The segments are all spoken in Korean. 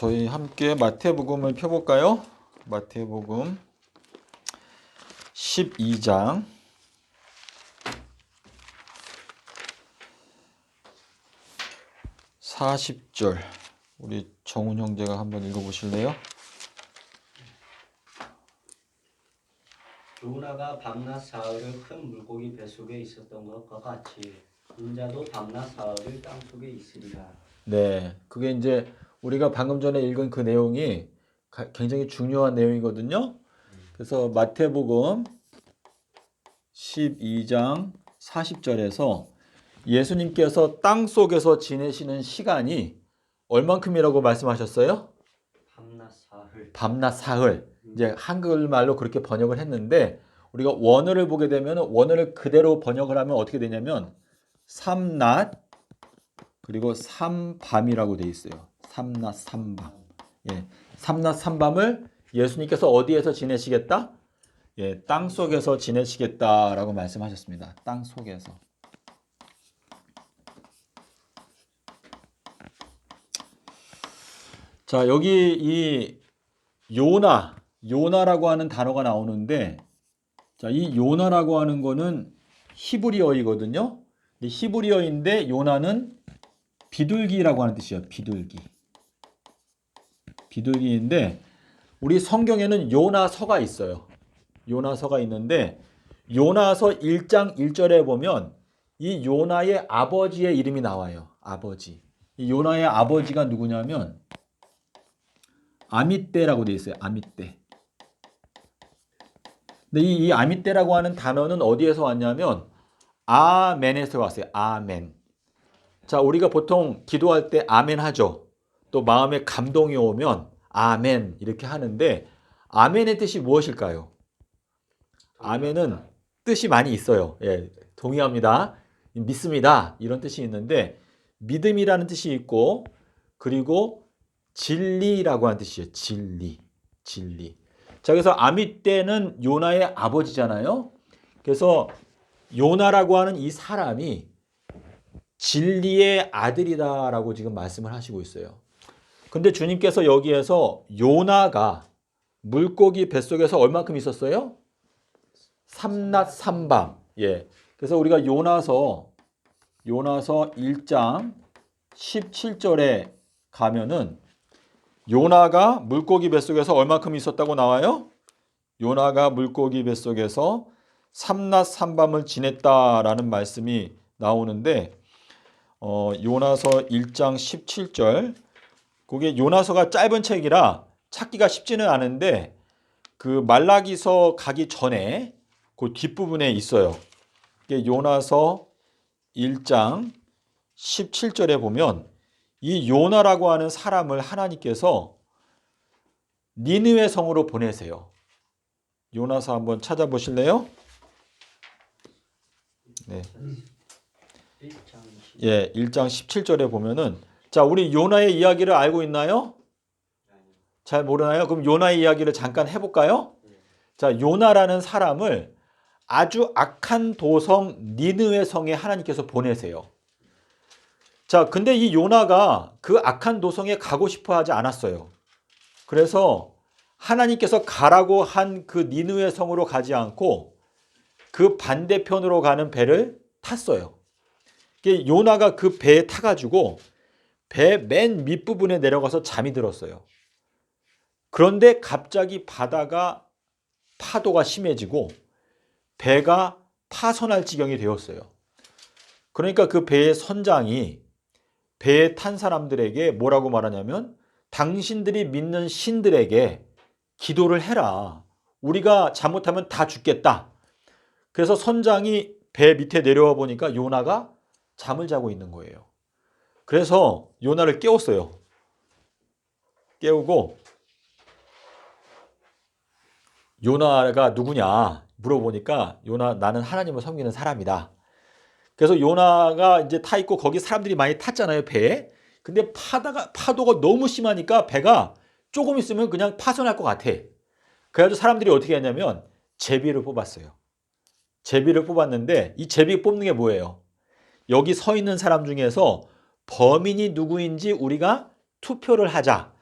저희 함께 마태복음을 펴볼까요? 마태복음 12장 40절 우리 정훈 형제가 한번 읽어보실래요? 요나가 밤낮 사흘을 큰 물고기 뱃속에 있었던 것과 같이 인자도 밤낮 사흘을 땅속에 있으리라. 네, 그게 이제 우리가 방금 전에 읽은 그 내용이 굉장히 중요한 내용이거든요. 그래서 마태복음 12장 40절에서 예수님께서 땅 속에서 지내시는 시간이 얼만큼이라고 말씀하셨어요? 밤낮 사흘. 밤낮 사흘. 이제 한글말로 그렇게 번역을 했는데 우리가 원어를 보게 되면 원어를 그대로 번역을 하면 어떻게 되냐면 삼낮 그리고 삼밤이라고 돼 있어요. 삼낮 삼밤. 예. 삼낮 삼밤을 예수님께서 어디에서 지내시겠다? 예, 땅 속에서 지내시겠다라고 말씀하셨습니다. 땅 속에서. 자, 여기 이 요나라고 하는 단어가 나오는데, 자, 이 요나라고 하는 거는 히브리어이거든요. 히브리어인데 요나는 비둘기라고 하는 뜻이에요. 비둘기인데 우리 성경에는 요나서가 있어요. 요나서가 있는데 요나서 1장 1절에 보면 이 요나의 아버지의 이름이 나와요. 아버지. 이 요나의 아버지가 누구냐면 아밋떼라고 되어 있어요. 아밋떼. 근데 이 아밋떼라고 하는 단어는 어디에서 왔냐면 아멘에서 왔어요. 아멘. 자, 우리가 보통 기도할 때 아멘 하죠. 또 마음에 감동이 오면 아멘 이렇게 하는데 아멘의 뜻이 무엇일까요? 아멘은 뜻이 많이 있어요. 예, 동의합니다. 믿습니다. 이런 뜻이 있는데 믿음이라는 뜻이 있고 그리고 진리라고 하는 뜻이에요. 진리. 자, 그래서 아밋떼는 요나의 아버지잖아요. 그래서 요나라고 하는 이 사람이 진리의 아들이다라고 지금 말씀을 하시고 있어요. 근데 주님께서 여기에서 요나가 물고기 뱃속에서 얼마큼 있었어요? 삼낮 삼밤. 예. 그래서 우리가 요나서 1장 17절에 가면은 요나가 물고기 뱃속에서 얼마큼 있었다고 나와요? 요나가 물고기 뱃속에서 삼낮 삼밤을 지냈다라는 말씀이 나오는데 요나서 1장 17절 그게 요나서가 짧은 책이라 찾기가 쉽지는 않은데 그 말라기서 가기 전에 그 뒷부분에 있어요. 요나서 1장 17절에 보면 이 요나라고 하는 사람을 하나님께서 니느웨 성으로 보내세요. 요나서 한번 찾아보실래요? 네. 1장 17절에 보면은 자, 우리 요나의 이야기를 알고 있나요? 잘 모르나요? 그럼 요나의 이야기를 잠깐 해볼까요? 자, 요나라는 사람을 아주 악한 도성 니느웨 성에 하나님께서 보내세요. 자, 근데 이 요나가 그 악한 도성에 가고 싶어 하지 않았어요. 그래서 하나님께서 가라고 한 그 니느웨 성으로 가지 않고 그 반대편으로 가는 배를 탔어요. 요나가 그 배에 타가지고 배 맨 밑부분에 내려가서 잠이 들었어요. 그런데 갑자기 바다가 파도가 심해지고 배가 파손할 지경이 되었어요. 그러니까 그 배의 선장이 배에 탄 사람들에게 뭐라고 말하냐면 당신들이 믿는 신들에게 기도를 해라. 우리가 잘못하면 다 죽겠다. 그래서 선장이 배 밑에 내려와 보니까 요나가 잠을 자고 있는 거예요. 그래서 요나를 깨웠어요. 깨우고 요나가 누구냐 물어보니까 요나 나는 하나님을 섬기는 사람이다. 그래서 요나가 이제 타 있고 거기 사람들이 많이 탔잖아요, 배에. 근데 파도가 너무 심하니까 배가 조금 있으면 그냥 파손할 것 같아. 그래가지고 사람들이 어떻게 했냐면 제비를 뽑았어요. 제비를 뽑았는데 이 제비 뽑는 게 뭐예요? 여기 서 있는 사람 중에서 범인이 누구인지 우리가 투표를 하자.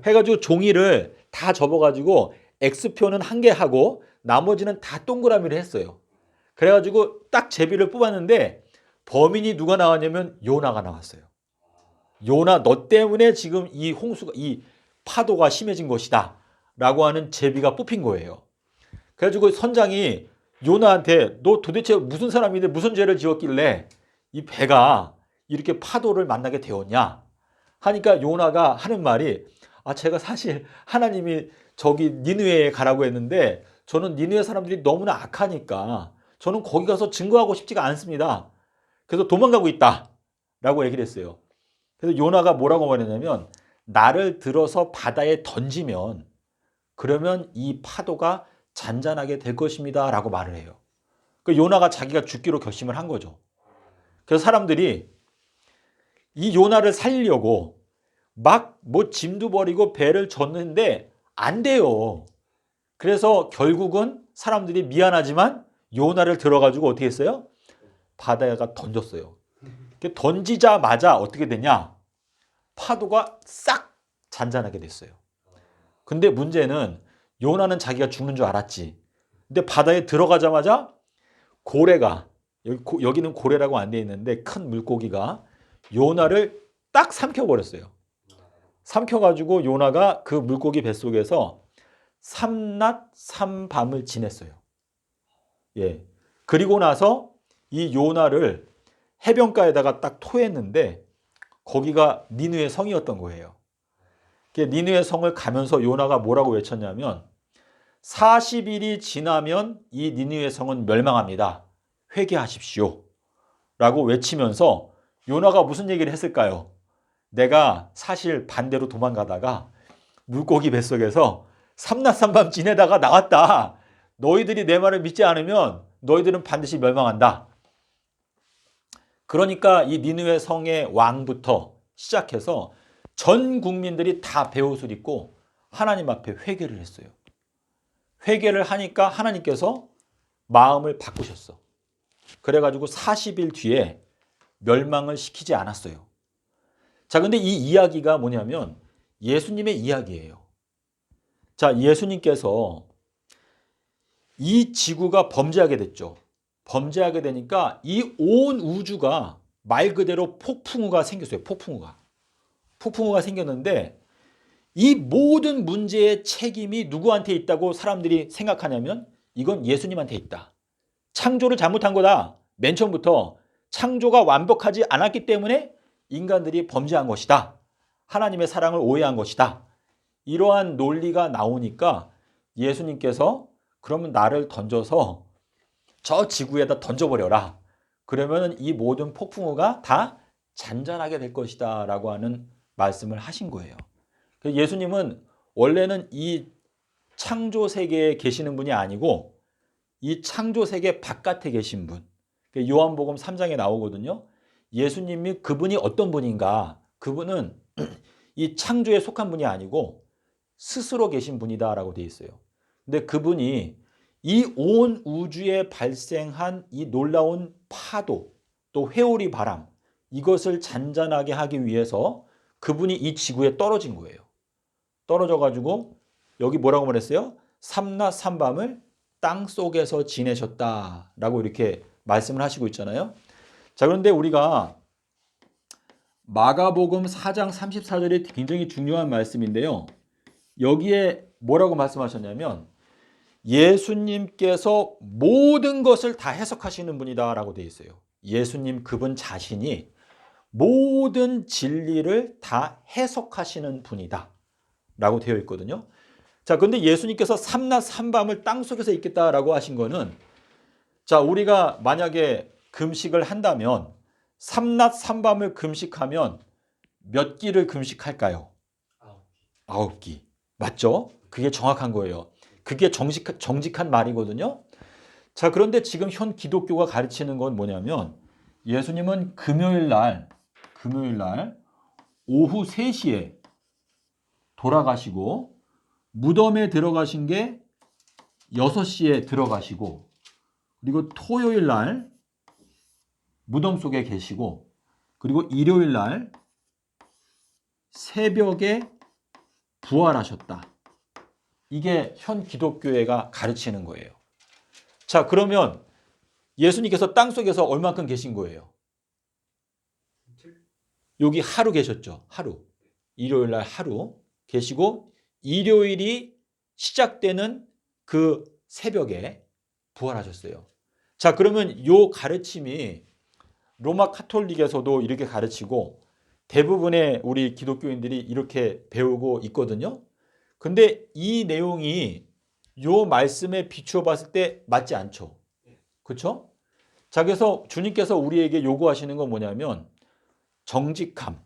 해가지고 종이를 다 접어가지고 X표는 한 개 하고 나머지는 다 동그라미를 했어요. 그래가지고 딱 제비를 뽑았는데 범인이 누가 나왔냐면 요나가 나왔어요. 요나, 너 때문에 지금 이 홍수가, 이 파도가 심해진 것이다 라고 하는 제비가 뽑힌 거예요. 그래가지고 선장이 요나한테 너 도대체 무슨 사람인데 무슨 죄를 지었길래 이 배가 이렇게 파도를 만나게 되었냐 하니까 요나가 하는 말이, 아, 제가 사실 하나님이 저기 니느웨에 가라고 했는데 저는 니느웨 사람들이 너무나 악하니까 저는 거기 가서 증거하고 싶지가 않습니다. 그래서 도망가고 있다 라고 얘기를 했어요. 그래서 요나가 뭐라고 말했냐면, 나를 들어서 바다에 던지면 그러면 이 파도가 잔잔하게 될 것입니다 라고 말을 해요. 그 요나가 자기가 죽기로 결심을 한 거죠. 그래서 사람들이 이 요나를 살리려고 막 뭐 짐도 버리고 배를 젓는데 안 돼요. 그래서 결국은 사람들이 미안하지만 요나를 들어가지고 어떻게 했어요? 바다에가 던졌어요. 던지자마자 어떻게 되냐? 파도가 싹 잔잔하게 됐어요. 근데 문제는 요나는 자기가 죽는 줄 알았지. 근데 바다에 들어가자마자 고래가, 여기는 고래라고 안 돼 있는데 큰 물고기가 요나를 딱 삼켜버렸어요. 삼켜가지고 요나가 그 물고기 뱃속에서 3낮 3밤을 지냈어요. 예. 그리고 나서 이 요나를 해변가에다가 딱 토했는데 거기가 니느웨 성이었던 거예요. 니느웨 성을 가면서 요나가 뭐라고 외쳤냐면, 40일이 지나면 이 니느웨 성은 멸망합니다. 회개하십시오 라고 외치면서 요나가 무슨 얘기를 했을까요? 내가 사실 반대로 도망가다가 물고기 뱃속에서 3낮 3밤 지내다가 나왔다. 너희들이 내 말을 믿지 않으면 너희들은 반드시 멸망한다. 그러니까 이 니느웨 성의 왕부터 시작해서 전 국민들이 다 베옷을 입고 하나님 앞에 회개를 했어요. 회개를 하니까 하나님께서 마음을 바꾸셨어. 그래가지고 40일 뒤에 멸망을 시키지 않았어요. 자, 근데 이 이야기가 뭐냐면 예수님의 이야기예요. 자, 예수님께서 이 지구가 범죄하게 됐죠. 범죄하게 되니까 이 온 우주가 말 그대로 폭풍우가 생겼어요. 폭풍우가 생겼는데 이 모든 문제의 책임이 누구한테 있다고 사람들이 생각하냐면 이건 예수님한테 있다. 창조를 잘못한 거다. 맨 처음부터 창조가 완벽하지 않았기 때문에 인간들이 범죄한 것이다. 하나님의 사랑을 오해한 것이다. 이러한 논리가 나오니까 예수님께서 그러면 나를 던져서 저 지구에다 던져버려라. 그러면 이 모든 폭풍우가 다 잔잔하게 될 것이다 라고 하는 말씀을 하신 거예요. 예수님은 원래는 이 창조 세계에 계시는 분이 아니고 이 창조 세계 바깥에 계신 분. 요한복음 3장에 나오거든요. 예수님이 그분이 어떤 분인가? 그분은 이 창조에 속한 분이 아니고 스스로 계신 분이다라고 되어 있어요. 근데 그분이 이 온 우주에 발생한 이 놀라운 파도, 또 회오리 바람, 이것을 잔잔하게 하기 위해서 그분이 이 지구에 떨어진 거예요. 떨어져가지고 여기 뭐라고 말했어요? 3낮 3밤을 땅 속에서 지내셨다라고 이렇게 말씀을 하시고 있잖아요. 자, 그런데 우리가 마가복음 4장 34절이 굉장히 중요한 말씀인데요. 여기에 뭐라고 말씀하셨냐면 예수님께서 모든 것을 다 해석하시는 분이다라고 되어 있어요. 예수님 그분 자신이 모든 진리를 다 해석하시는 분이다 라고 되어 있거든요. 자, 근데 예수님께서 3낮 3밤을 땅속에서 있겠다라고 하신 거는, 자, 우리가 만약에 금식을 한다면 3낮 3밤을 금식하면 몇 끼를 금식할까요? 9끼. 맞죠? 그게 정확한 거예요. 그게 정직한 말이거든요. 자, 그런데 지금 현 기독교가 가르치는 건 뭐냐면 예수님은 금요일 날 오후 3시에 돌아가시고 무덤에 들어가신 게 6시에 들어가시고, 그리고 토요일 날 무덤 속에 계시고, 그리고 일요일 날 새벽에 부활하셨다. 이게 현 기독교회가 가르치는 거예요. 자, 그러면 예수님께서 땅속에서 얼만큼 계신 거예요? 여기 하루 계셨죠. 하루. 일요일 날 하루 계시고 일요일이 시작되는 그 새벽에 부활하셨어요. 자, 그러면 요 가르침이 로마 카톨릭에서도 이렇게 가르치고 대부분의 우리 기독교인들이 이렇게 배우고 있거든요. 근데 이 내용이 요 말씀에 비추어 봤을 때 맞지 않죠. 그렇죠? 자, 그래서 주님께서 우리에게 요구하시는 건 뭐냐면 정직함,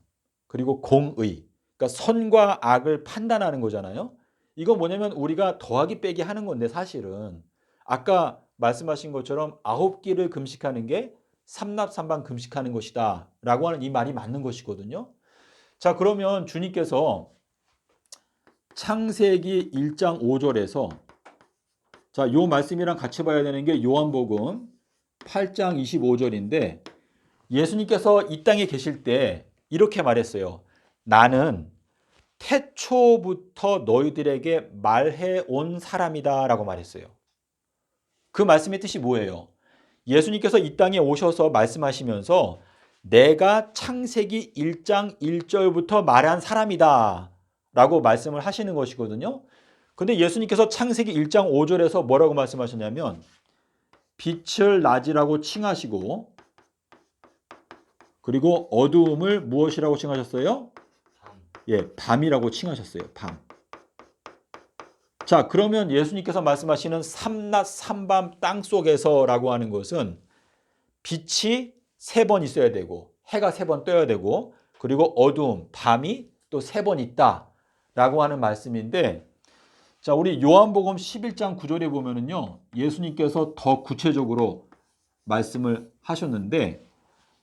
그리고 공의, 그러니까 선과 악을 판단하는 거잖아요. 이건 뭐냐면 우리가 더하기 빼기 하는 건데 사실은 아까 말씀하신 것처럼 9끼를 금식하는 게 삼납삼방 금식하는 것이다 라고 하는 이 말이 맞는 것이거든요. 자, 그러면 주님께서 창세기 1장 5절에서 자, 요 말씀이랑 같이 봐야 되는 게 요한복음 8장 25절인데 예수님께서 이 땅에 계실 때 이렇게 말했어요. 나는 태초부터 너희들에게 말해 온 사람이다 라고 말했어요. 그 말씀의 뜻이 뭐예요? 예수님께서 이 땅에 오셔서 말씀하시면서 내가 창세기 1장 1절부터 말한 사람이다 라고 말씀을 하시는 것이거든요. 근데 예수님께서 창세기 1장 5절에서 뭐라고 말씀하셨냐면 빛을 낮이라고 칭하시고 그리고 어두움을 무엇이라고 칭하셨어요? 예, 밤이라고 칭하셨어요. 밤. 자, 그러면 예수님께서 말씀하시는 삼낮 삼밤 땅속에서라고 하는 것은 빛이 3번 있어야 되고 해가 3번 떠야 되고 그리고 어두움, 밤이 또 3번 있다라고 하는 말씀인데 자, 우리 요한복음 11장 9절에 보면은요. 예수님께서 더 구체적으로 말씀을 하셨는데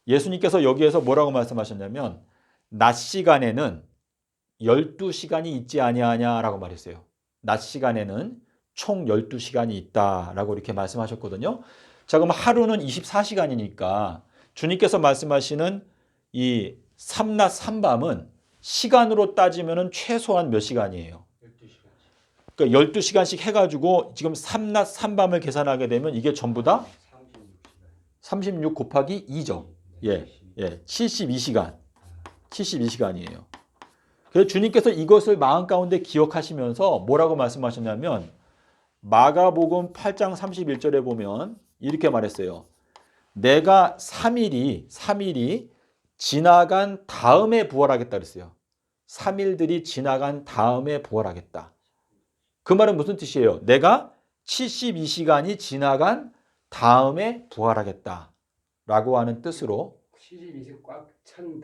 예수님께서 여기에서 뭐라고 말씀하셨냐면 낮 시간에는 12시간이 있지 아니하냐라고 말했어요. 낮 시간에는 총 12시간이 있다라고 이렇게 말씀하셨거든요. 자, 그럼 하루는 24시간이니까 주님께서 말씀하시는 이 삼낮 삼밤은 시간으로 따지면 최소한 몇 시간이에요? 12시간씩. 그러니까 12시간씩 해가지고 지금 삼낮 삼밤을 계산하게 되면 이게 전부 다 36 곱하기 2죠. 예, 72시간. 72시간이에요. 그래서 주님께서 이것을 마음 가운데 기억하시면서 뭐라고 말씀하셨냐면 마가복음 8장 31절에 보면 이렇게 말했어요. 내가 3일이 지나간 다음에 부활하겠다 그랬어요. 3일들이 지나간 다음에 부활하겠다. 그 말은 무슨 뜻이에요? 내가 72시간이 지나간 다음에 부활하겠다. 라고 하는 뜻으로 72시 꽉 찬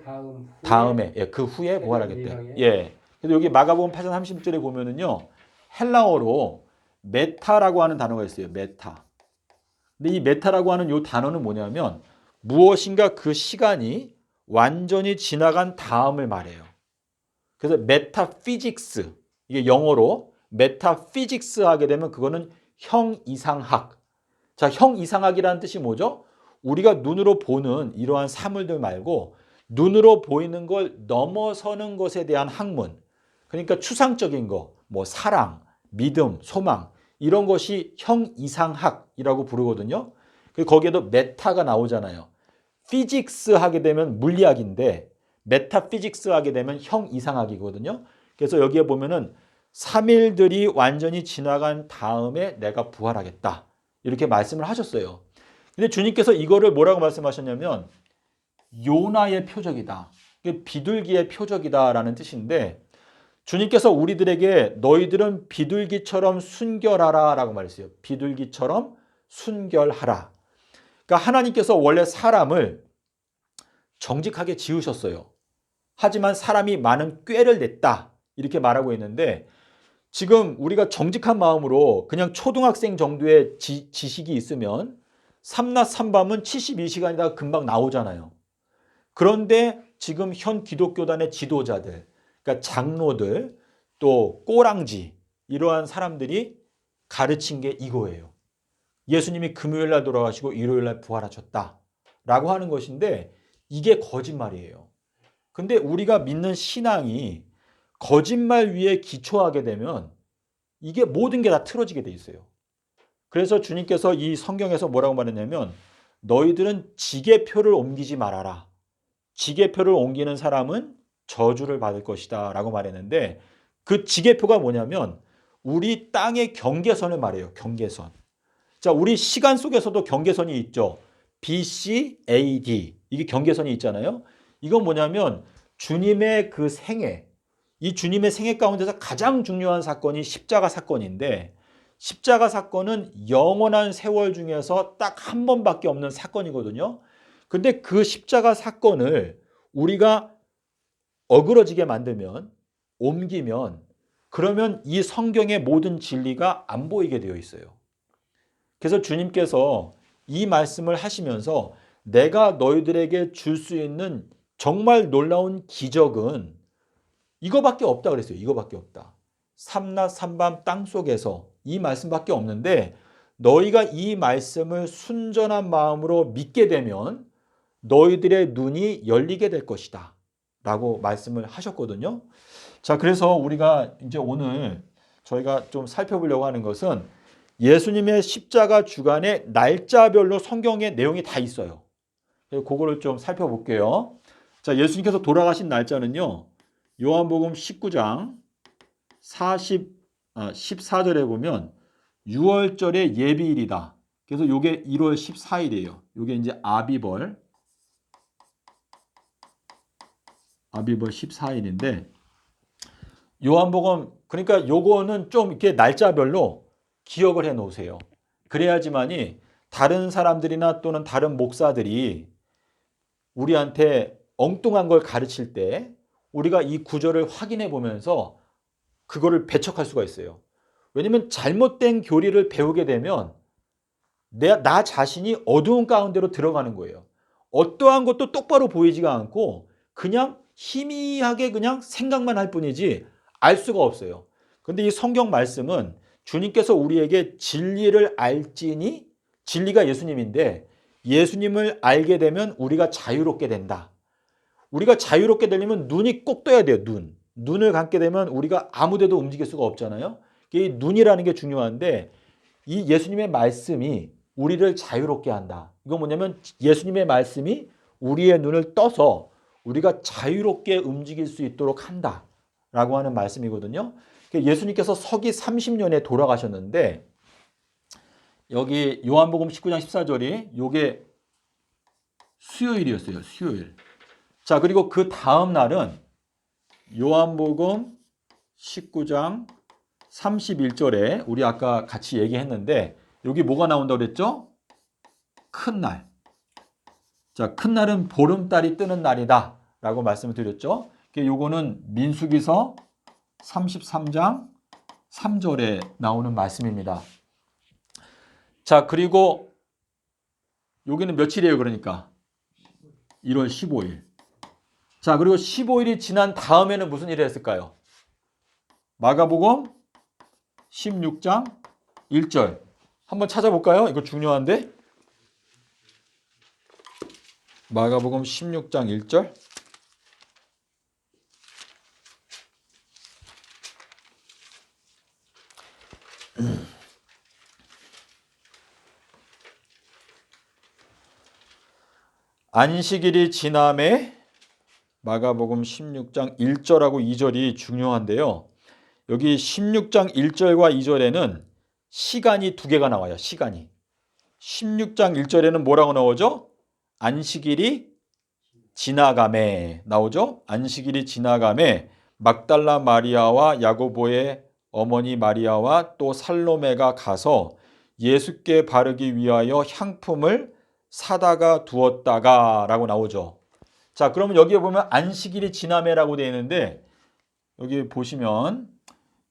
다음에 그 후에 부활하겠대. 예. 그래서 여기 마가복음 8장 30절에 보면은요. 헬라어로 메타라고 하는 단어가 있어요. 메타. 근데 이 메타라고 하는 이 단어는 뭐냐면 무엇인가 그 시간이 완전히 지나간 다음을 말해요. 그래서 메타피직스 이게 영어로 메타피직스 하게 되면 그거는 형이상학. 자, 형이상학이라는 뜻이 뭐죠? 우리가 눈으로 보는 이러한 사물들 말고 눈으로 보이는 걸 넘어서는 것에 대한 학문. 그러니까 추상적인 거, 뭐 사랑, 믿음, 소망 이런 것이 형이상학이라고 부르거든요. 거기에도 메타가 나오잖아요. 피직스 하게 되면 물리학인데 메타피직스 하게 되면 형이상학이거든요. 그래서 여기에 보면은 3일들이 완전히 지나간 다음에 내가 부활하겠다. 이렇게 말씀을 하셨어요. 근데 주님께서 이거를 뭐라고 말씀하셨냐면 요나의 표적이다. 비둘기의 표적이다라는 뜻인데 주님께서 우리들에게 너희들은 비둘기처럼 순결하라 라고 말했어요. 비둘기처럼 순결하라. 그러니까 하나님께서 원래 사람을 정직하게 지으셨어요. 하지만 사람이 많은 꾀를 냈다. 이렇게 말하고 있는데 지금 우리가 정직한 마음으로 그냥 초등학생 정도의 지식이 있으면 삼낮 삼밤은 72시간이다 금방 나오잖아요. 그런데 지금 현 기독교단의 지도자들, 그러니까 장로들, 또 꼬랑지 이러한 사람들이 가르친 게 이거예요. 예수님이 금요일 날 돌아가시고 일요일 날 부활하셨다 라고 하는 것인데 이게 거짓말이에요. 근데 우리가 믿는 신앙이 거짓말 위에 기초하게 되면 이게 모든 게 다 틀어지게 돼 있어요. 그래서 주님께서 이 성경에서 뭐라고 말했냐면 너희들은 지게표를 옮기지 말아라. 지게표를 옮기는 사람은 저주를 받을 것이다 라고 말했는데 그 지게표가 뭐냐면 우리 땅의 경계선을 말해요. 경계선. 자, 우리 시간 속에서도 경계선이 있죠. BC, AD. 이게 경계선이 있잖아요. 이건 뭐냐면 주님의 그 생애, 이 주님의 생애 가운데서 가장 중요한 사건이 십자가 사건인데 십자가 사건은 영원한 세월 중에서 딱 한 번밖에 없는 사건이거든요. 근데 그 십자가 사건을 우리가 어그러지게 만들면, 옮기면, 그러면 이 성경의 모든 진리가 안 보이게 되어 있어요. 그래서 주님께서 이 말씀을 하시면서 내가 너희들에게 줄 수 있는 정말 놀라운 기적은 이거밖에 없다 그랬어요. 이거밖에 없다. 삼낮 삼밤 땅속에서 이 말씀밖에 없는데 너희가 이 말씀을 순전한 마음으로 믿게 되면 너희들의 눈이 열리게 될 것이다 라고 말씀을 하셨거든요. 자, 그래서 우리가 이제 오늘 저희가 좀 살펴보려고 하는 것은 예수님의 십자가 주간의 날짜별로 성경의 내용이 다 있어요. 그거를 좀 살펴볼게요. 자, 예수님께서 돌아가신 날짜는요. 요한복음 19장 14절에 보면 6월절의 예비일이다. 그래서 요게 1월 14일이에요. 요게 이제 아비벌 14일인데 요한복음 그러니까 요거는 좀 이렇게 날짜별로 기억을 해 놓으세요. 그래야지만이 다른 사람들이나 또는 다른 목사들이 우리한테 엉뚱한 걸 가르칠 때 우리가 이 구절을 확인해 보면서 그거를 배척할 수가 있어요. 왜냐하면 잘못된 교리를 배우게 되면 나 자신이 어두운 가운데로 들어가는 거예요. 어떠한 것도 똑바로 보이지가 않고 그냥 희미하게 그냥 생각만 할 뿐이지 알 수가 없어요. 근데 이 성경 말씀은 주님께서 우리에게 진리를 알지니 진리가 예수님인데 예수님을 알게 되면 우리가 자유롭게 된다. 우리가 자유롭게 되려면 눈이 꼭 떠야 돼요. 눈을 감게 되면 우리가 아무 데도 움직일 수가 없잖아요. 이 눈이라는 게 중요한데 이 예수님의 말씀이 우리를 자유롭게 한다. 이건 뭐냐면 예수님의 말씀이 우리의 눈을 떠서 우리가 자유롭게 움직일 수 있도록 한다라고 하는 말씀이거든요. 예수님께서 서기 30년에 돌아가셨는데 여기 요한복음 19장 14절이 요게 수요일이었어요. 수요일. 자, 그리고 그 다음 날은 요한복음 19장 31절에 우리 아까 같이 얘기했는데 여기 뭐가 나온다고 그랬죠? 큰 날. 자, 큰 날은 보름달이 뜨는 날이다 라고 말씀을 드렸죠. 요거는 민수기서 33장 3절에 나오는 말씀입니다. 자, 그리고 여기는 며칠이에요? 그러니까 1월 15일. 자, 그리고 15일이 지난 다음에는 무슨 일을 했을까요? 마가복음 16장 1절. 한번 찾아볼까요? 이거 중요한데. 마가복음 16장 1절. 안식일이 지남에 마가복음 16장 1절하고 2절이 중요한데요. 여기 16장 1절과 2절에는 시간이 두 개가 나와요. 시간이. 16장 1절에는 뭐라고 나오죠? 안식일이 지나가매 나오죠? 안식일이 지나가매 막달라 마리아와 야고보의 어머니 마리아와 또 살로메가 가서 예수께 바르기 위하여 향품을 사다가 두었다가 라고 나오죠. 자, 그러면 여기에 보면 안식일이 지나매라고 되어 있는데 여기 보시면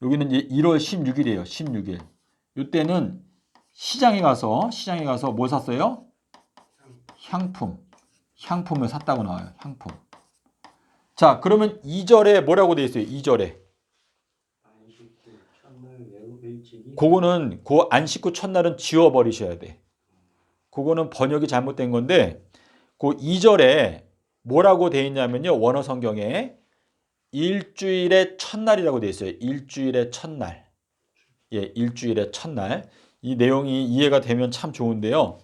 여기는 이제 1월 16일이에요. 16일. 이때는 시장에 가서 뭐 샀어요? 향품을 샀다고 나와요. 향품. 자, 그러면 2절에 뭐라고 되어 있어요? 2절에. 그거는 그 안식 후 첫날은 지워버리셔야 돼. 그거는 번역이 잘못된 건데 그 2절에 뭐라고 되어 있냐면요. 원어 성경에 일주일의 첫날이라고 되어 있어요. 일주일의 첫날. 예, 일주일의 첫날. 이 내용이 이해가 되면 참 좋은데요.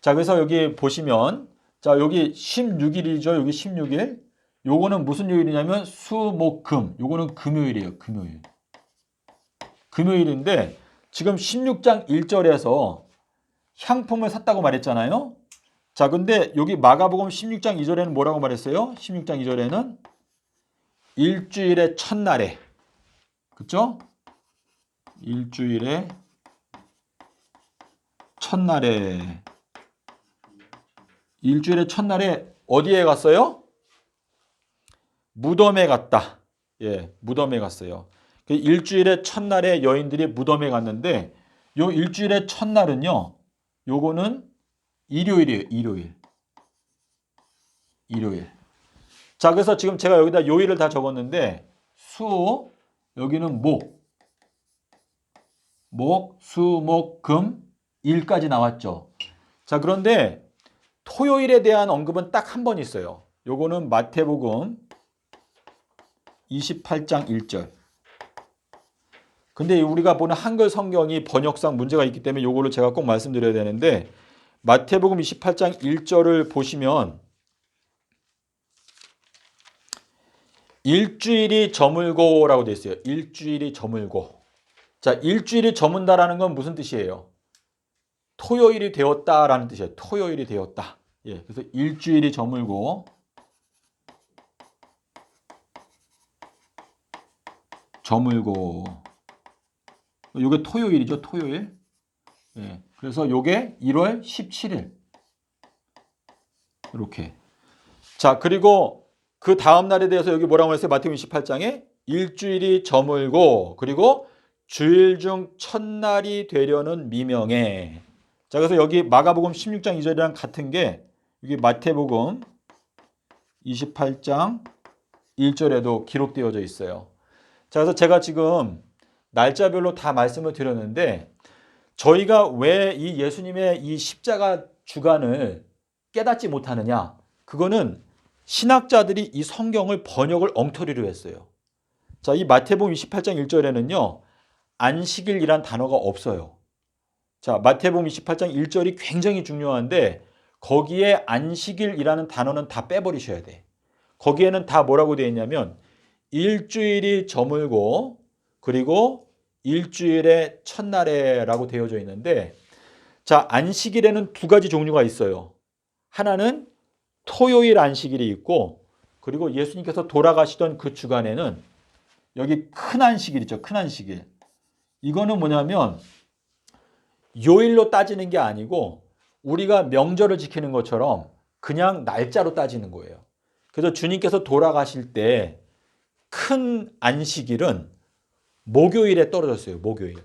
자, 그래서 여기 보시면 자, 여기 16일이죠. 여기 16일. 요거는 무슨 요일이냐면 수, 목, 금. 요거는 금요일이에요. 금요일. 금요일인데 지금 16장 1절에서 향품을 샀다고 말했잖아요. 자, 근데 여기 마가복음 16장 2절에는 뭐라고 말했어요? 16장 2절에는 일주일의 첫날에. 그렇죠? 일주일의 첫날에. 일주일의 첫날에 어디에 갔어요? 무덤에 갔다. 예, 무덤에 갔어요. 그 일주일의 첫날에 여인들이 무덤에 갔는데 요 일주일의 첫날은요. 요거는 일요일이에요. 일요일. 일요일. 자, 그래서 지금 제가 여기다 요일을 다 적었는데 수, 여기는 목, 수, 목, 금, 일까지 나왔죠. 자, 그런데 토요일에 대한 언급은 딱 한 번 있어요. 요거는 마태복음 28장 1절. 근데 우리가 보는 한글 성경이 번역상 문제가 있기 때문에 요거를 제가 꼭 말씀드려야 되는데 마태복음 28장 1절을 보시면 일주일이 저물고라고 되어 있어요. 일주일이 저물고. 자, 일주일이 저문다라는 건 무슨 뜻이에요? 토요일이 되었다라는 뜻이에요. 토요일이 되었다. 예, 그래서 일주일이 저물고 요게 토요일이죠. 토요일. 예, 그래서 요게 1월 17일. 이렇게. 자, 그리고 그 다음 날에 대해서 여기 뭐라고 했어요? 마태복음 28장에 일주일이 저물고 그리고 주일 중 첫날이 되려는 미명에. 자, 그래서 여기 마가복음 16장 2절이랑 같은 게 여기 마태복음 28장 1절에도 기록되어져 있어요. 자, 그래서 제가 지금 날짜별로 다 말씀을 드렸는데 저희가 왜 이 예수님의 이 십자가 주간을 깨닫지 못하느냐? 그거는 신학자들이 이 성경을 번역을 엉터리로 했어요. 자, 이 마태복음 28장 1절에는요. 안식일이란 단어가 없어요. 자, 마태복음 28장 1절이 굉장히 중요한데 거기에 안식일이라는 단어는 다 빼버리셔야 돼. 거기에는 다 뭐라고 되어 있냐면 일주일이 저물고 그리고 일주일의 첫날에라고 되어져 있는데 자, 안식일에는 두 가지 종류가 있어요. 하나는 토요일 안식일이 있고 그리고 예수님께서 돌아가시던 그 주간에는 여기 큰 안식일 있죠. 큰 안식일. 이거는 뭐냐면 요일로 따지는 게 아니고 우리가 명절을 지키는 것처럼 그냥 날짜로 따지는 거예요. 그래서 주님께서 돌아가실 때 큰 안식일은 목요일에 떨어졌어요. 목요일.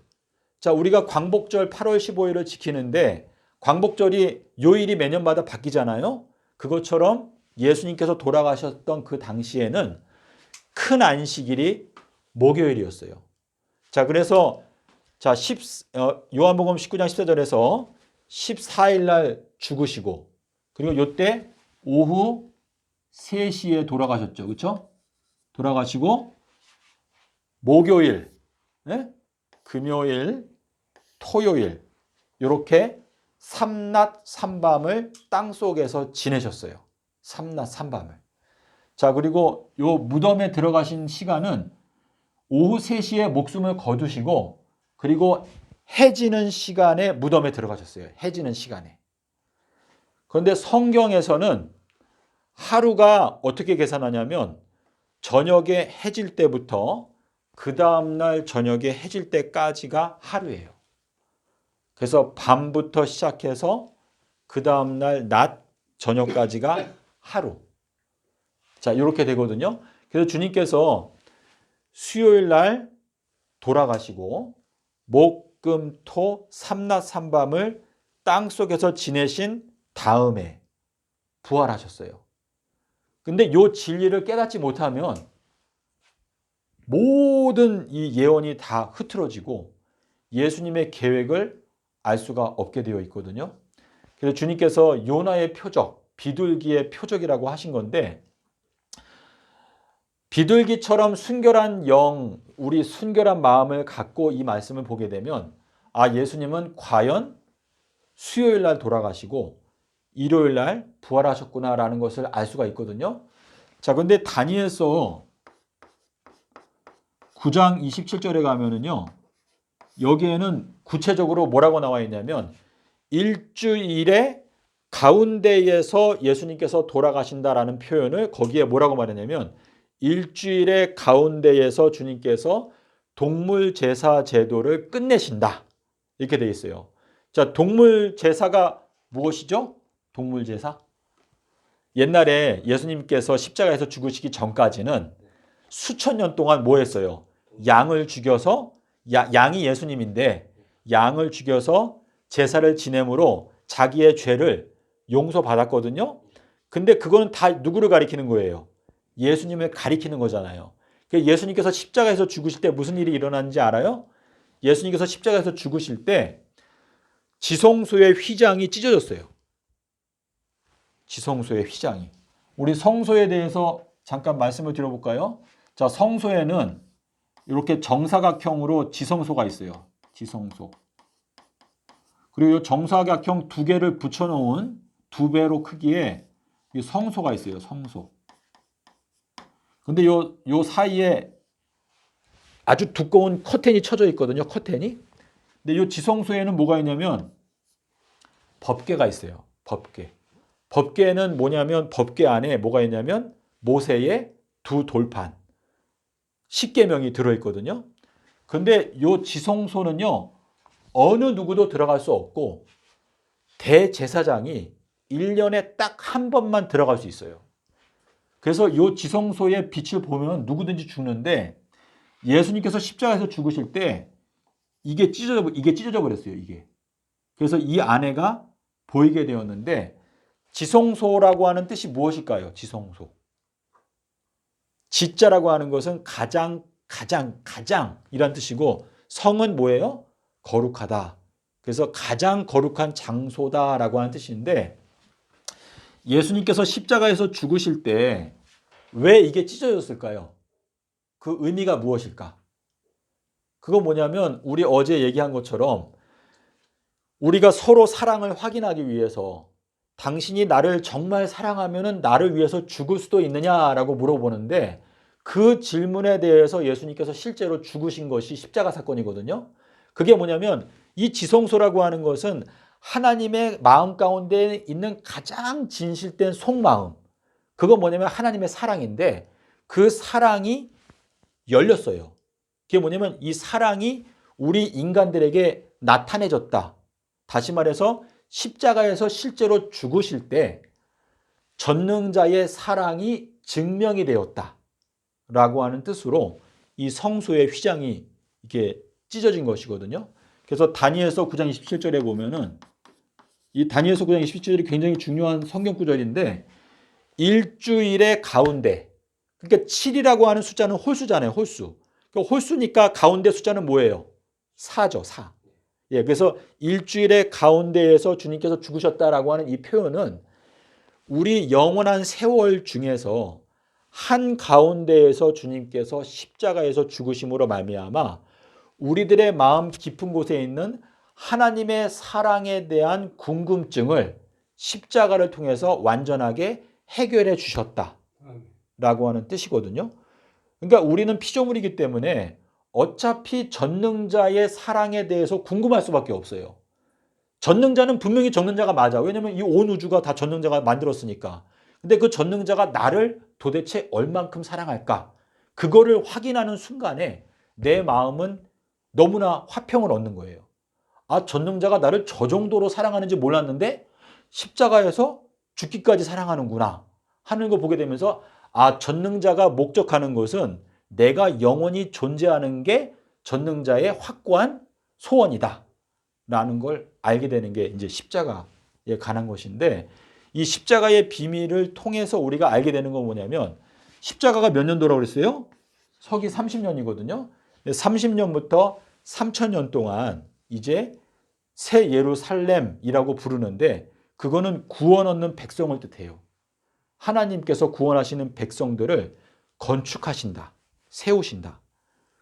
자, 우리가 광복절 8월 15일을 지키는데 광복절이 요일이 매년마다 바뀌잖아요. 그것처럼 예수님께서 돌아가셨던 그 당시에는 큰 안식일이 목요일이었어요. 자, 그래서 자, 요한복음 19장 14절에서 14일 날 죽으시고 그리고 요때 오후 3시에 돌아가셨죠. 그렇죠? 돌아가시고 목요일, 네? 금요일, 토요일 이렇게 삼낮 삼밤을 땅속에서 지내셨어요. 삼낮 삼밤을. 자, 그리고 요 무덤에 들어가신 시간은 오후 3시에 목숨을 거두시고 그리고 해지는 시간에 무덤에 들어가셨어요. 해지는 시간에. 그런데 성경에서는 하루가 어떻게 계산하냐면 저녁에 해질 때부터 그 다음날 저녁에 해질 때까지가 하루예요. 그래서 밤부터 시작해서 그 다음날 낮 저녁까지가 하루. 자, 이렇게 되거든요. 그래서 주님께서 수요일 날 돌아가시고 목, 금, 토, 삼낮 삼밤을 땅속에서 지내신 다음에 부활하셨어요. 근데 이 진리를 깨닫지 못하면 모든 이 예언이 다 흐트러지고 예수님의 계획을 알 수가 없게 되어 있거든요. 그래서 주님께서 요나의 표적, 비둘기의 표적이라고 하신 건데 비둘기처럼 순결한 영, 우리 순결한 마음을 갖고 이 말씀을 보게 되면 아, 예수님은 과연 수요일 날 돌아가시고 일요일 날 부활하셨구나라는 것을 알 수가 있거든요. 자, 근데 다니엘서 9장 27절에 가면은요. 여기에는 구체적으로 뭐라고 나와 있냐면 일주일의 가운데에서 예수님께서 돌아가신다라는 표현을 거기에 뭐라고 말하냐면 일주일의 가운데에서 주님께서 동물 제사 제도를 끝내신다. 이렇게 돼 있어요. 자, 동물 제사가 무엇이죠? 동물 제사? 옛날에 예수님께서 십자가에서 죽으시기 전까지는 수천 년 동안 뭐 했어요? 양을 죽여서 양이 예수님인데 양을 죽여서 제사를 지냄으로 자기의 죄를 용서받았거든요. 근데 그거는 다 누구를 가리키는 거예요? 예수님을 가리키는 거잖아요. 예수님께서 십자가에서 죽으실 때 무슨 일이 일어났는지 알아요? 예수님께서 십자가에서 죽으실 때 지성소의 휘장이 찢어졌어요. 지성소의 휘장이. 우리 성소에 대해서 잠깐 말씀을 드려볼까요? 자, 성소에는 이렇게 정사각형으로 지성소가 있어요. 지성소. 그리고 이 정사각형 두 개를 붙여놓은 두 배로 크기의 이 성소가 있어요. 성소. 근데 요 사이에 아주 두꺼운 커튼이 쳐져 있거든요. 커튼이. 근데 이 지성소에는 뭐가 있냐면 법궤가 있어요. 법궤. 법궤는 뭐냐면 법궤 안에 뭐가 있냐면 모세의 두 돌판. 십계명이 들어있거든요. 근데 이 지성소는요. 어느 누구도 들어갈 수 없고 대제사장이 1년에 딱 한 번만 들어갈 수 있어요. 그래서 이 지성소의 빛을 보면 누구든지 죽는데 예수님께서 십자가에서 죽으실 때 이게 찢어져 버렸어요. 이게. 그래서 이 안에가 보이게 되었는데 지성소라고 하는 뜻이 무엇일까요? 지성소. 지자라고 하는 것은 가장 이란 뜻이고 성은 뭐예요? 거룩하다. 그래서 가장 거룩한 장소다라고 하는 뜻인데 예수님께서 십자가에서 죽으실 때 왜 이게 찢어졌을까요? 그 의미가 무엇일까? 그거 뭐냐면 우리 어제 얘기한 것처럼 우리가 서로 사랑을 확인하기 위해서 당신이 나를 정말 사랑하면 나를 위해서 죽을 수도 있느냐라고 물어보는데 그 질문에 대해서 예수님께서 실제로 죽으신 것이 십자가 사건이거든요. 그게 뭐냐면 이 지성소라고 하는 것은 하나님의 마음 가운데 있는 가장 진실된 속마음. 그건 뭐냐면 하나님의 사랑인데 그 사랑이 열렸어요. 그게 뭐냐면 이 사랑이 우리 인간들에게 나타내졌다. 다시 말해서 십자가에서 실제로 죽으실 때 전능자의 사랑이 증명이 되었다. 라고 하는 뜻으로 이 성소의 휘장이 이렇게 찢어진 것이거든요. 그래서 다니엘서 9장 27절에 보면은 이 다니엘서 9장 27절이 굉장히 중요한 성경 구절인데 일주일의 가운데 그러니까 7이라고 하는 숫자는 홀수잖아요. 홀수. 그러니까 홀수니까 가운데 숫자는 뭐예요? 4죠. 4. 예, 그래서 일주일의 가운데에서 주님께서 죽으셨다라고 하는 이 표현은 우리 영원한 세월 중에서 한 가운데에서 주님께서 십자가에서 죽으심으로 말미암아 우리들의 마음 깊은 곳에 있는 하나님의 사랑에 대한 궁금증을 십자가를 통해서 완전하게 해결해 주셨다라고 하는 뜻이거든요. 그러니까 우리는 피조물이기 때문에 어차피 전능자의 사랑에 대해서 궁금할 수밖에 없어요. 전능자는 분명히 전능자가 맞아. 왜냐하면 이 온 우주가 다 전능자가 만들었으니까. 근데 그 전능자가 나를 도대체 얼만큼 사랑할까? 그거를 확인하는 순간에 내 마음은 너무나 화평을 얻는 거예요. 아, 전능자가 나를 저 정도로 사랑하는지 몰랐는데 십자가에서 죽기까지 사랑하는구나 하는 거 보게 되면서 아, 전능자가 목적하는 것은 내가 영원히 존재하는 게 전능자의 확고한 소원이다 라는 걸 알게 되는 게 이제 십자가에 관한 것인데 이 십자가의 비밀을 통해서 우리가 알게 되는 건 뭐냐면 십자가가 몇 년도라고 그랬어요? 서기 30년이거든요. 30년부터 3000년 동안 이제 새 예루살렘이라고 부르는데 그거는 구원 얻는 백성을 뜻해요. 하나님께서 구원하시는 백성들을 건축하신다. 세우신다.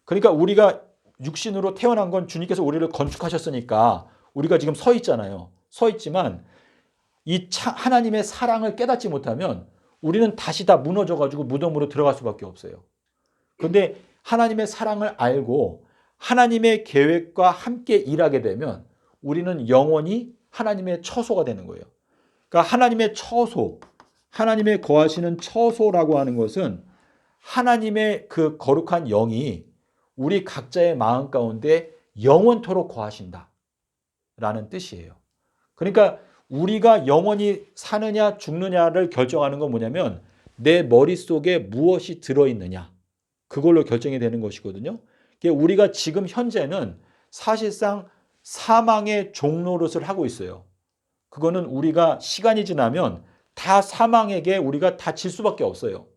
그러니까 우리가 육신으로 태어난 건 주님께서 우리를 건축하셨으니까 우리가 지금 서 있잖아요. 서 있지만 하나님의 사랑을 깨닫지 못하면 우리는 다시 다 무너져가지고 무덤으로 들어갈 수밖에 없어요. 그런데 하나님의 사랑을 알고 하나님의 계획과 함께 일하게 되면 우리는 영원히 하나님의 처소가 되는 거예요. 그러니까 하나님의 처소, 하나님의 거하시는 처소라고 하는 것은 하나님의 그 거룩한 영이 우리 각자의 마음 가운데 영원토록 거하신다 라는 뜻이에요. 그러니까 우리가 영원히 사느냐 죽느냐를 결정하는 건 뭐냐면 내 머릿속에 무엇이 들어있느냐 그걸로 결정이 되는 것이거든요. 그러니까 우리가 지금 현재는 사실상 사망의 종노릇을 하고 있어요. 그거는 우리가 시간이 지나면 다 사망에게 우리가 다 질 수밖에 없어요.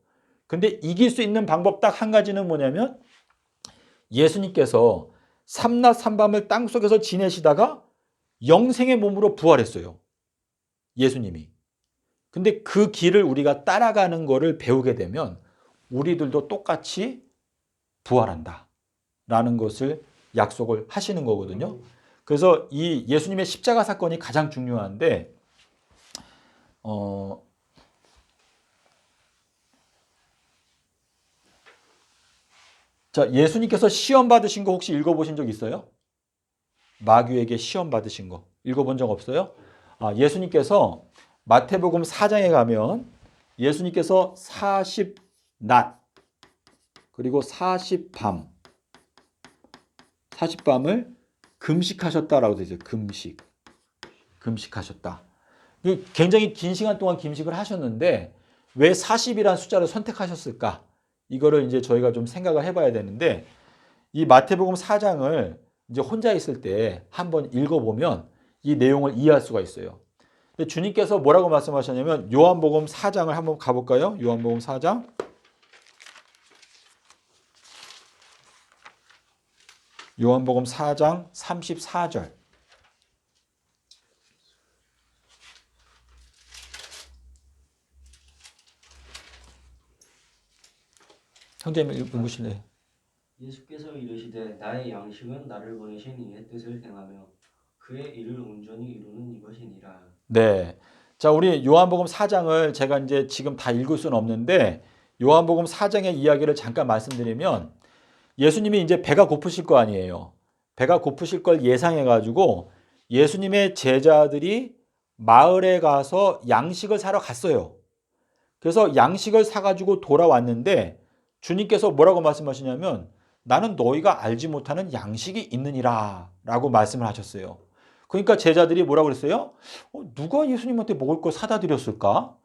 근데 이길 수 있는 방법 딱 한 가지는 뭐냐면 예수님께서 삼낮 삼밤을 땅속에서 지내시다가 영생의 몸으로 부활했어요. 예수님이. 근데 그 길을 우리가 따라가는 거를 배우게 되면 우리들도 똑같이 부활한다 라는 것을 약속을 하시는 거거든요. 그래서 이 예수님의 십자가 사건이 가장 중요한데 자, 예수님께서 시험 받으신 거 혹시 읽어보신 적 있어요? 마귀에게 시험 받으신 거 읽어본 적 없어요? 예수님께서 마태복음 4장에 가면 예수님께서 40낮 그리고 40밤을 금식하셨다라고 되어 있어요. 금식하셨다. 굉장히 긴 시간 동안 금식을 하셨는데 왜 40이라는 숫자를 선택하셨을까? 이거를 이제 저희가 좀 생각을 해봐야 되는데 이 마태복음 4장을 이제 혼자 있을 때 한번 읽어보면 이 내용을 이해할 수가 있어요. 근데 주님께서 뭐라고 말씀하셨냐면 요한복음 4장을 한번 가볼까요? 요한복음 4장. 요한복음 4장 34절. 형제님 읽으실래요? 예수께서 이르시되 나의 양식은 나를 보내신 이의 뜻을 행하며 그의 일을 온전히 이루는 이것이니라. 네. 자, 우리 요한복음 4장을 제가 이제 지금 다 읽을 수는 없는데 요한복음 4장의 이야기를 잠깐 말씀드리면 예수님이 이제 배가 고프실 거 아니에요. 배가 고프실 걸 예상해 가지고 예수님의 제자들이 마을에 가서 양식을 사러 갔어요. 그래서 양식을 사 가지고 돌아왔는데 주님께서 뭐라고 말씀하시냐면 나는 너희가 알지 못하는 양식이 있느니라 라고 말씀을 하셨어요. 그러니까 제자들이 뭐라고 그랬어요? 누가 예수님한테 먹을 걸 사다 드렸을까?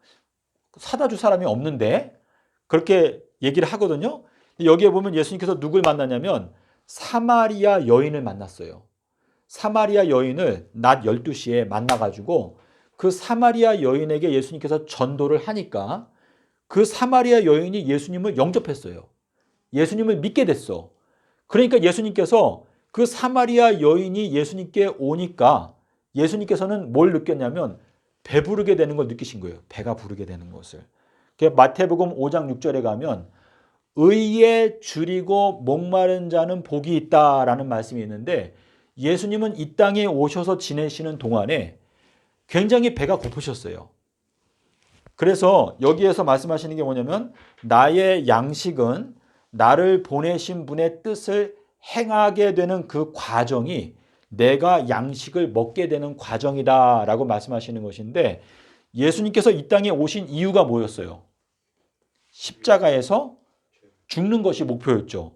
사다 줄 사람이 없는데? 그렇게 얘기를 하거든요. 여기에 보면 예수님께서 누굴 만나냐면 사마리아 여인을 만났어요. 사마리아 여인을 낮 12시에 만나가지고 그 사마리아 여인에게 예수님께서 전도를 하니까 그 사마리아 여인이 예수님을 영접했어요. 예수님을 믿게 됐어. 그러니까 예수님께서 그 사마리아 여인이 예수님께 오니까 예수님께서는 뭘 느꼈냐면 배부르게 되는 걸 느끼신 거예요. 배가 부르게 되는 것을. 마태복음 5장 6절에 가면 의에 줄이고 목마른 자는 복이 있다라는 말씀이 있는데 예수님은 이 땅에 오셔서 지내시는 동안에 굉장히 배가 고프셨어요. 그래서 여기에서 말씀하시는 게 뭐냐면 나의 양식은 나를 보내신 분의 뜻을 행하게 되는 그 과정이 내가 양식을 먹게 되는 과정이다 라고 말씀하시는 것인데 예수님께서 이 땅에 오신 이유가 뭐였어요? 십자가에서 죽는 것이 목표였죠.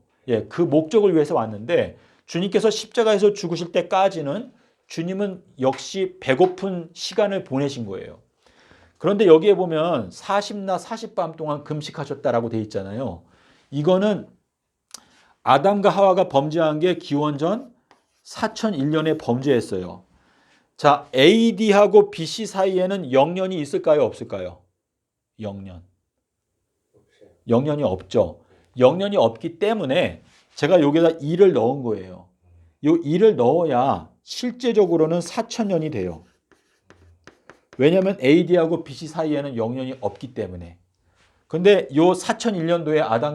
그 목적을 위해서 왔는데 주님께서 십자가에서 죽으실 때까지는 주님은 역시 배고픈 시간을 보내신 거예요. 그런데 여기에 보면 40낮 40밤 동안 금식하셨다라고 되어 있잖아요. 이거는 아담과 하와가 범죄한 게 기원전 4001년에 범죄했어요. 자, AD하고 BC 사이에는 0년이 있을까요? 없을까요? 0년. 0년이 없죠. 0년이 없기 때문에 제가 여기다 2를 넣은 거예요. 이 2를 넣어야 실제적으로는 4000년이 돼요. 왜냐하면 AD하고 BC 사이에는 0년이 없기 때문에. 근데 요 4001년도에 아담